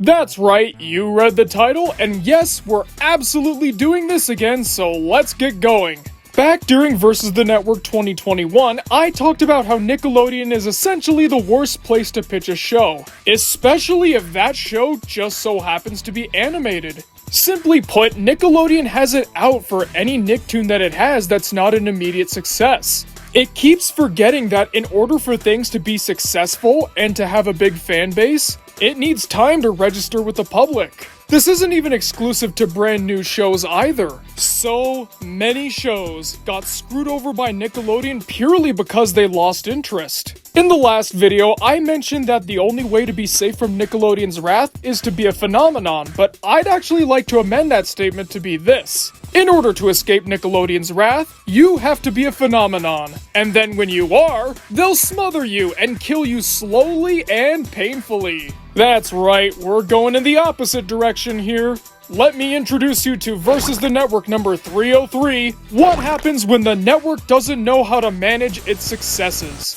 That's right, you read the title, and yes, we're absolutely doing this again, so let's get going. Back during Versus the Network 2021, I talked about how Nickelodeon is essentially the worst place to pitch a show, especially if that show just so happens to be animated. Simply put, Nickelodeon has it out for any Nicktoon that it has that's not an immediate success. It keeps forgetting that in order for things to be successful and to have a big fan base, it needs time to register with the public. This isn't even exclusive to brand new shows either. So many shows got screwed over by Nickelodeon purely because they lost interest. In the last video, I mentioned that the only way to be safe from Nickelodeon's wrath is to be a phenomenon, but I'd actually like to amend that statement to be this. In order to escape Nickelodeon's wrath, you have to be a phenomenon. And then when you are, they'll smother you and kill you slowly and painfully. That's right, we're going in the opposite direction here. Let me introduce you to Versus the Network number 303. What happens when the network doesn't know how to manage its successes?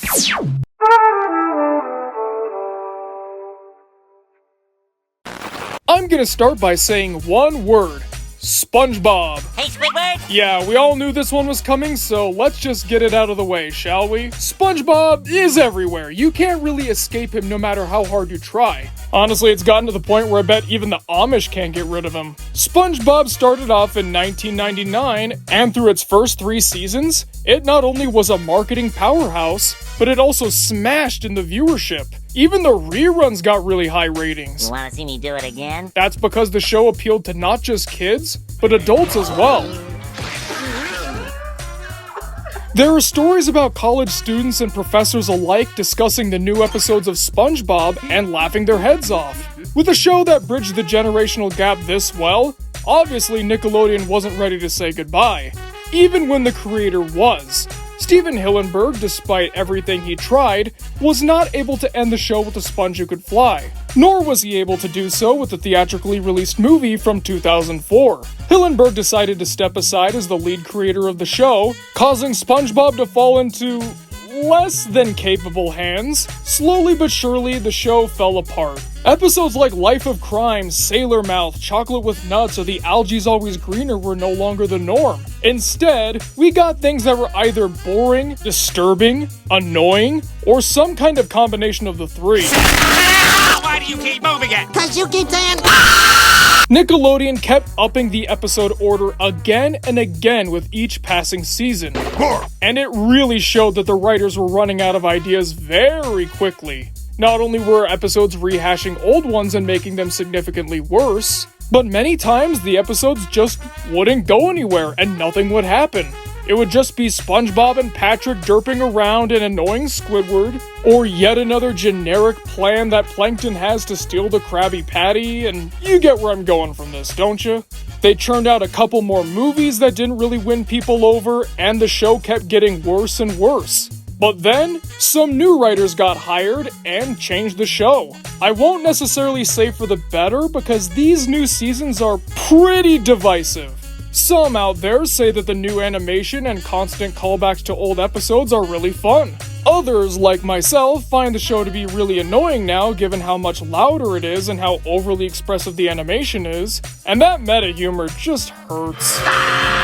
I'm gonna start by saying one word. SpongeBob. Hey, Squidward! Yeah, we all knew this one was coming, so let's just get it out of the way, shall we? SpongeBob is everywhere. You can't really escape him no matter how hard you try. Honestly, it's gotten to the point where I bet even the Amish can't get rid of him. SpongeBob started off in 1999, and through its first 3 seasons, it not only was a marketing powerhouse, but it also smashed in the viewership. Even the reruns got really high ratings. You wanna see me do it again? That's because the show appealed to not just kids, but adults as well. There are stories about college students and professors alike discussing the new episodes of SpongeBob and laughing their heads off. With a show that bridged the generational gap this well, obviously Nickelodeon wasn't ready to say goodbye, even when the creator was. Steven Hillenburg, despite everything he tried, was not able to end the show with a sponge who could fly. Nor was he able to do so with the theatrically released movie from 2004. Hillenburg decided to step aside as the lead creator of the show, causing SpongeBob to fall into less than capable hands. Slowly but surely, the show fell apart. Episodes like Life of Crime, Sailor Mouth, Chocolate with Nuts, or The Algae's Always Greener were no longer the norm. Instead, we got things that were either boring, disturbing, annoying, or some kind of combination of the three. Why do you keep moving it? Cause you keep saying Nickelodeon kept upping the episode order again and again with each passing season. And it really showed that the writers were running out of ideas very quickly. Not only were episodes rehashing old ones and making them significantly worse, but many times the episodes just wouldn't go anywhere and nothing would happen. It would just be SpongeBob and Patrick derping around and annoying Squidward, or yet another generic plan that Plankton has to steal the Krabby Patty, and you get where I'm going from this, don't you? They churned out a couple more movies that didn't really win people over, and the show kept getting worse and worse. But then, some new writers got hired and changed the show. I won't necessarily say for the better because these new seasons are pretty divisive. Some out there say that the new animation and constant callbacks to old episodes are really fun. Others, like myself, find the show to be really annoying now given how much louder it is and how overly expressive the animation is, and that meta humor just hurts.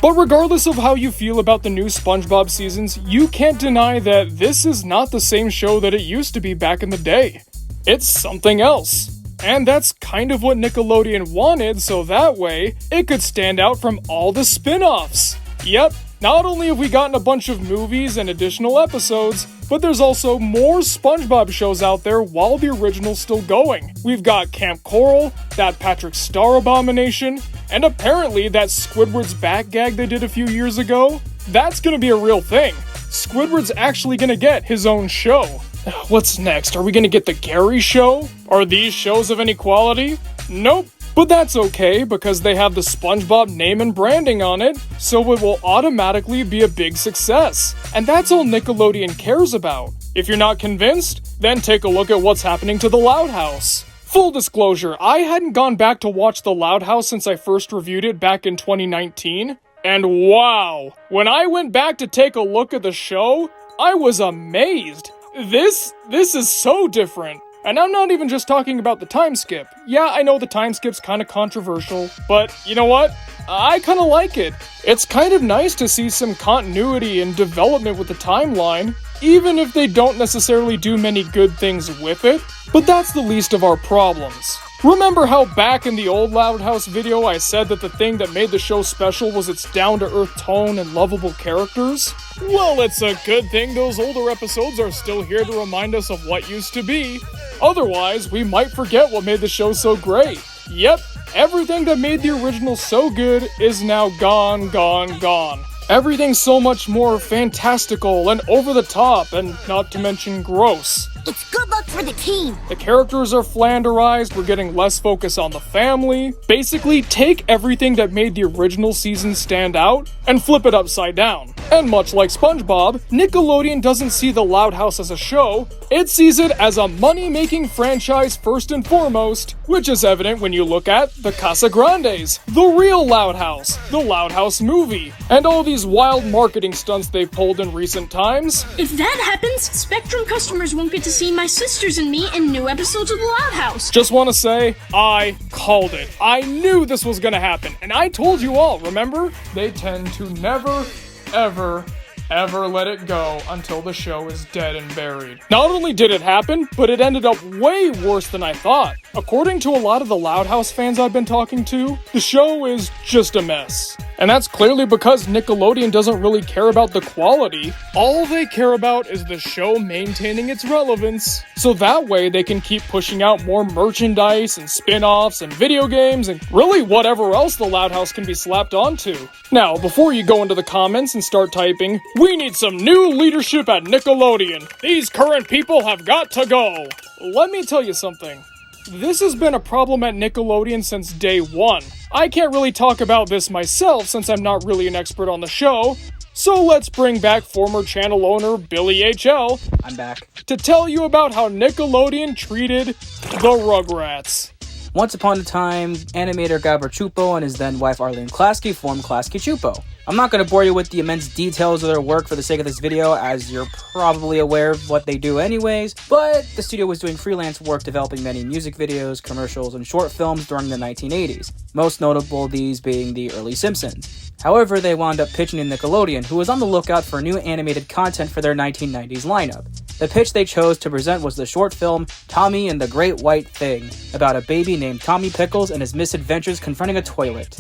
But regardless of how you feel about the new SpongeBob seasons, you can't deny that this is not the same show that it used to be back in the day. It's something else. And that's kind of what Nickelodeon wanted, so that way, it could stand out from all the spin-offs. Yep, not only have we gotten a bunch of movies and additional episodes, but there's also more SpongeBob shows out there while the original's still going. We've got Camp Coral, that Patrick Star abomination, and apparently that Squidward's back gag they did a few years ago. That's gonna be a real thing. Squidward's actually gonna get his own show. What's next? Are we gonna get the Gary Show? Are these shows of any quality? Nope. But that's okay, because they have the SpongeBob name and branding on it, so it will automatically be a big success. And that's all Nickelodeon cares about. If you're not convinced, then take a look at what's happening to The Loud House. Full disclosure, I hadn't gone back to watch The Loud House since I first reviewed it back in 2019. And wow, when I went back to take a look at the show, I was amazed. This is so different. And I'm not even just talking about the time skip. Yeah, I know the time skip's kind of controversial, but you know what? I kind of like it. It's kind of nice to see some continuity and development with the timeline, even if they don't necessarily do many good things with it. But that's the least of our problems. Remember how back in the old Loud House video I said that the thing that made the show special was its down-to-earth tone and lovable characters? Well, it's a good thing those older episodes are still here to remind us of what used to be. Otherwise, we might forget what made the show so great. Yep, everything that made the original so good is now gone, gone, gone. Everything's so much more fantastical and over the top, and not to mention gross. It's good luck for the team. The characters are flanderized, we're getting less focus on the family. Basically, take everything that made the original season stand out and flip it upside down. And much like SpongeBob, Nickelodeon doesn't see the Loud House as a show, it sees it as a money-making franchise first and foremost, which is evident when you look at the Casa Grandes, the real Loud House, the Loud House movie, and all these wild marketing stunts they've pulled in recent times. If that happens, Spectrum customers won't get to see my sisters and me in new episodes of the Loud House. Just want to say, I called it. I knew this was gonna happen, and I told you all, remember? They tend to never, ever let it go until the show is dead and buried. Not only did it happen, but it ended up way worse than I thought. According to a lot of the Loud House fans I've been talking to, the show is just a mess. And that's clearly because Nickelodeon doesn't really care about the quality. All they care about is the show maintaining its relevance. So that way they can keep pushing out more merchandise and spin-offs and video games and really whatever else the Loud House can be slapped onto. Now, before you go into the comments and start typing, we need some new leadership at Nickelodeon. These current people have got to go. Let me tell you something. This has been a problem at Nickelodeon since day one. I can't really talk about this myself since I'm not really an expert on the show, so let's bring back former channel owner Billy HL. I'm back. To tell you about how Nickelodeon treated the Rugrats. Once upon a time, animator Gabor Chupo and his then wife Arlene Klasky formed Klasky Chupo. I'm not going to bore you with the immense details of their work for the sake of this video, as you're probably aware of what they do anyways, but the studio was doing freelance work developing many music videos, commercials, and short films during the 1980s, most notable these being the early Simpsons. However, they wound up pitching to Nickelodeon, who was on the lookout for new animated content for their 1990s lineup. The pitch they chose to present was the short film Tommy and the Great White Thing, about a baby named Tommy Pickles and his misadventures confronting a toilet.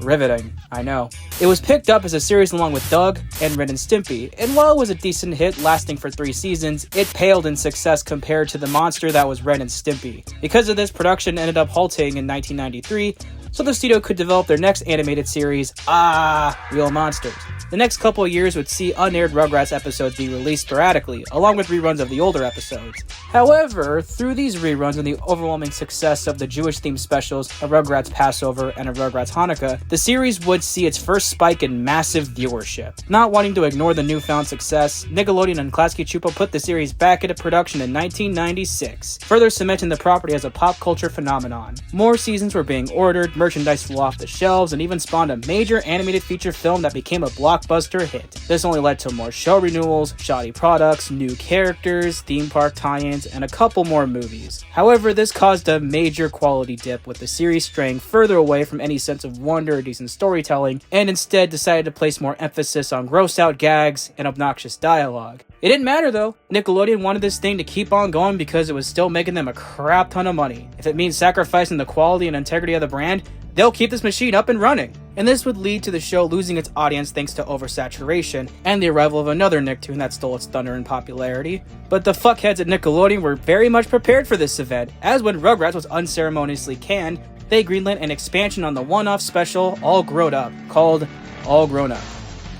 Riveting, I know. It was picked up as a series along with Doug and Ren and Stimpy, and while it was a decent hit lasting for 3 seasons, it paled in success compared to the monster that was Ren and Stimpy. Because of this, production ended up halting in 1993, so the studio could develop their next animated series, Real Monsters. The next couple of years would see unaired Rugrats episodes be released sporadically, along with reruns of the older episodes. However, through these reruns and the overwhelming success of the Jewish-themed specials, A Rugrats Passover and A Rugrats Hanukkah, the series would see its first spike in massive viewership. Not wanting to ignore the newfound success, Nickelodeon and Klasky Chupo put the series back into production in 1996, further cementing the property as a pop culture phenomenon. More seasons were being ordered, merchandise flew off the shelves, and even spawned a major animated feature film that became a blockbuster hit. This only led to more show renewals, shoddy products, new characters, theme park tie-ins, and a couple more movies. However, this caused a major quality dip, with the series straying further away from any sense of wonder or decent storytelling, and instead decided to place more emphasis on gross-out gags and obnoxious dialogue. It didn't matter though. Nickelodeon wanted this thing to keep on going because it was still making them a crap ton of money. If it means sacrificing the quality and integrity of the brand, they'll keep this machine up and running. And this would lead to the show losing its audience thanks to oversaturation, and the arrival of another Nicktoon that stole its thunder in popularity. But the fuckheads at Nickelodeon were very much prepared for this event, as when Rugrats was unceremoniously canned, they greenlit an expansion on the one-off special All Grown Up, called All Grown Up.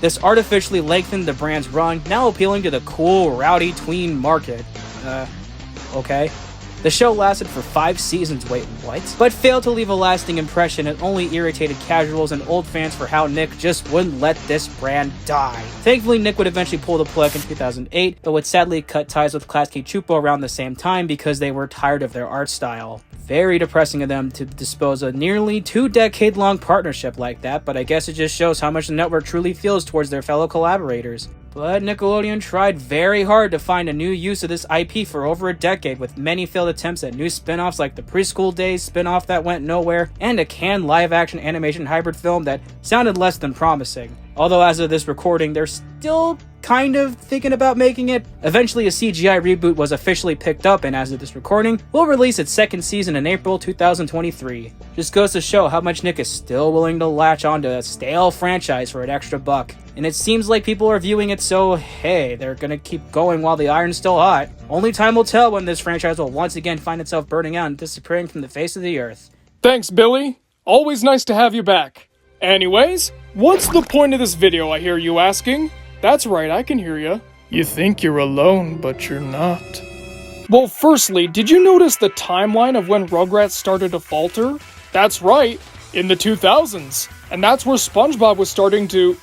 This artificially lengthened the brand's run, now appealing to the cool, rowdy tween market. Okay. The show lasted for 5 seasons, wait, what? But failed to leave a lasting impression and only irritated casuals and old fans for how Nick just wouldn't let this brand die. Thankfully, Nick would eventually pull the plug in 2008, but would sadly cut ties with Klasky Chupo around the same time because they were tired of their art style. very depressing of them to dispose a nearly 2-decade-long partnership like that, but I guess it just shows how much the network truly feels towards their fellow collaborators. But Nickelodeon tried very hard to find a new use of this IP for over a decade, with many failed attempts at new spin-offs like the Preschool Days spin-off that went nowhere, and a canned live-action animation hybrid film that sounded less than promising. Although as of this recording, they're still kind of thinking about making it. Eventually a CGI reboot was officially picked up, and as of this recording, will release its second season in April 2023. Just goes to show how much Nick is still willing to latch onto a stale franchise for an extra buck. And it seems like people are viewing it so, hey, they're gonna keep going while the iron's still hot. Only time will tell when this franchise will once again find itself burning out and disappearing from the face of the earth. Thanks, Billy. Always nice to have you back. Anyways, what's the point of this video, I hear you asking? That's right, I can hear you. You think you're alone, but you're not. Well, firstly, did you notice the timeline of when Rugrats started to falter? That's right, in the 2000s. And that's where SpongeBob was starting to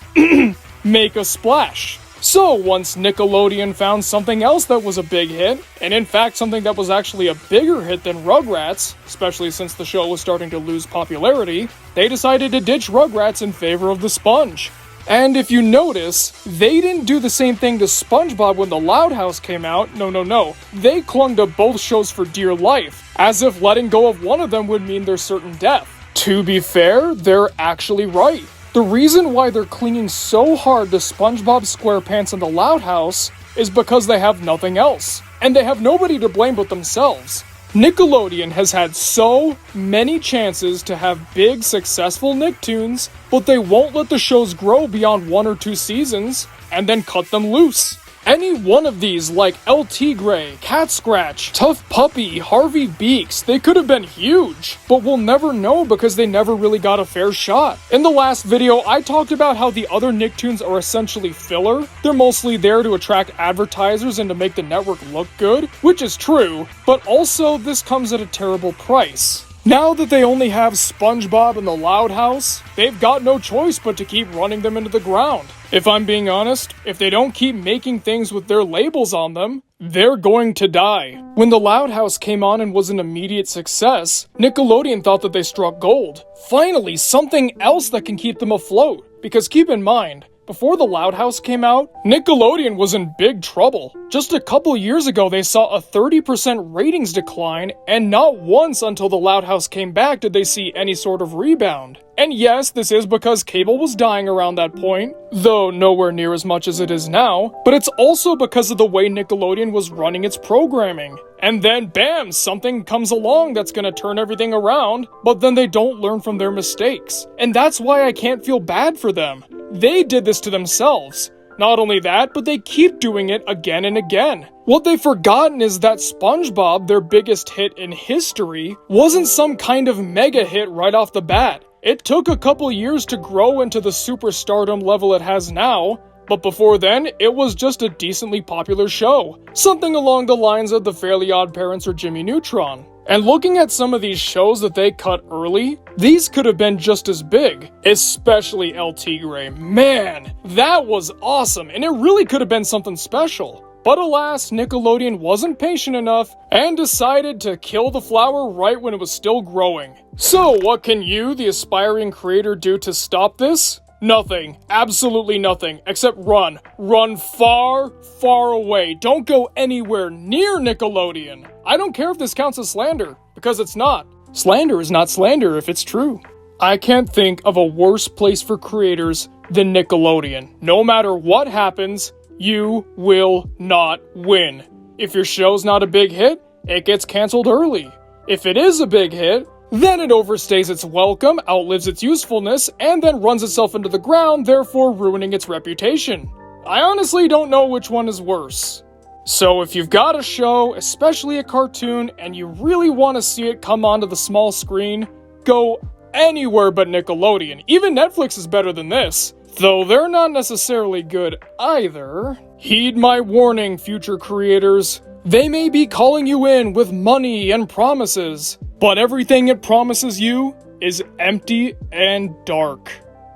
make a splash. So once Nickelodeon found something else that was a big hit, and in fact something that was actually a bigger hit than Rugrats, especially since the show was starting to lose popularity, they decided to ditch Rugrats in favor of the Sponge. And if you notice, they didn't do the same thing to SpongeBob when the Loud House came out. No. They clung to both shows for dear life, as if letting go of one of them would mean their certain death. To be fair, they're actually right. The reason why they're clinging so hard to SpongeBob SquarePants and the Loud House is because they have nothing else, and they have nobody to blame but themselves. Nickelodeon has had so many chances to have big, successful Nicktoons, but they won't let the shows grow beyond 1 or 2 seasons, and then cut them loose. Any one of these, like El Tigre, Cat Scratch, Tough Puppy, Harvey Beaks, they could have been huge, but we'll never know because they never really got a fair shot. In the last video, I talked about how the other Nicktoons are essentially filler. They're mostly there to attract advertisers and to make the network look good, which is true, but also this comes at a terrible price. Now that they only have SpongeBob and the Loud House, they've got no choice but to keep running them into the ground. If I'm being honest, if they don't keep making things with their labels on them, they're going to die. When the Loud House came on and was an immediate success, Nickelodeon thought that they struck gold. Finally, something else that can keep them afloat. Because keep in mind, before the Loud House came out, Nickelodeon was in big trouble. Just a couple years ago, they saw a 30% ratings decline, and not once until the Loud House came back did they see any sort of rebound. And yes, this is because cable was dying around that point, though nowhere near as much as it is now, but it's also because of the way Nickelodeon was running its programming. And then bam, something comes along that's gonna turn everything around, but then they don't learn from their mistakes. And that's why I can't feel bad for them. They did this to themselves. Not only that, but they keep doing it again and again. What they've forgotten is that SpongeBob, their biggest hit in history, wasn't some kind of mega hit right off the bat. It took a couple years to grow into the superstardom level it has now, but before then, it was just a decently popular show. Something along the lines of The Fairly Odd Parents or Jimmy Neutron. And looking at some of these shows that they cut early, these could have been just as big. Especially El Tigre. Man, that was awesome, and it really could have been something special. But alas, Nickelodeon wasn't patient enough and decided to kill the flower right when it was still growing. So what can you, the aspiring creator, do to stop this? Nothing. Absolutely nothing. Except run. Run far, far away. Don't go anywhere near Nickelodeon. I don't care if this counts as slander, because it's not. Slander is not slander if it's true. I can't think of a worse place for creators than Nickelodeon. No matter what happens, you will not win. If your show's not a big hit, it gets canceled early. If it is a big hit, then it overstays its welcome, outlives its usefulness, and then runs itself into the ground, therefore ruining its reputation. I honestly don't know which one is worse. So if you've got a show, especially a cartoon, and you really want to see it come onto the small screen, go anywhere but Nickelodeon. Even Netflix is better than this, though they're not necessarily good either. Heed my warning, future creators. They may be calling you in with money and promises, but everything it promises you is empty and dark.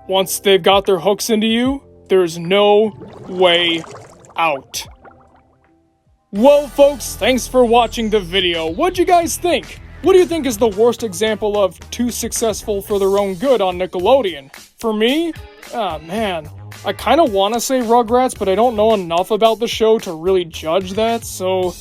Once they've got their hooks into you, there's no way out. Well folks, thanks for watching the video. What'd you guys think? What do you think is the worst example of too successful for their own good on Nickelodeon? For me? Ah, man. I kinda wanna say Rugrats, but I don't know enough about the show to really judge that, so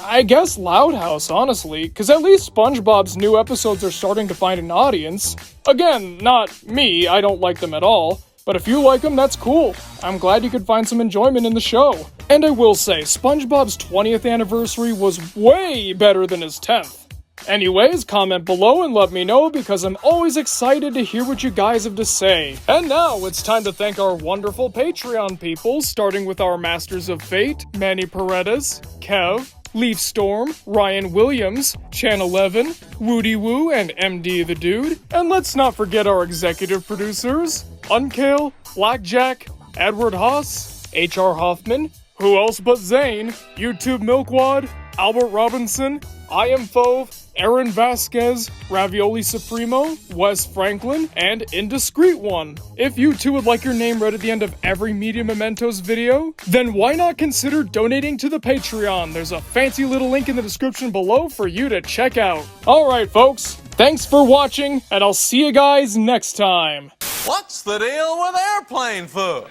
I guess Loud House, honestly, cause at least SpongeBob's new episodes are starting to find an audience. Again, not me, I don't like them at all, but if you like them, that's cool. I'm glad you could find some enjoyment in the show. And I will say, SpongeBob's 20th anniversary was way better than his 10th. Anyways, comment below and let me know because I'm always excited to hear what you guys have to say. And now it's time to thank our wonderful Patreon people, starting with our Masters of Fate, Manny Paredes, Kev, Leaf Storm, Ryan Williams, Chan 11, Woody Woo, and MD the Dude. And let's not forget our executive producers, Unkale, Blackjack, Edward Haas, HR Hoffman, Who Else But Zane, YouTube Milkwad, Albert Robinson, I Am Fove, Aaron Vasquez, Ravioli Supremo, Wes Franklin, and Indiscreet One. If you too would like your name read at the end of every Media Mementos video, then why not consider donating to the Patreon? There's a fancy little link in the description below for you to check out. Alright folks, thanks for watching, and I'll see you guys next time. What's the deal with airplane food?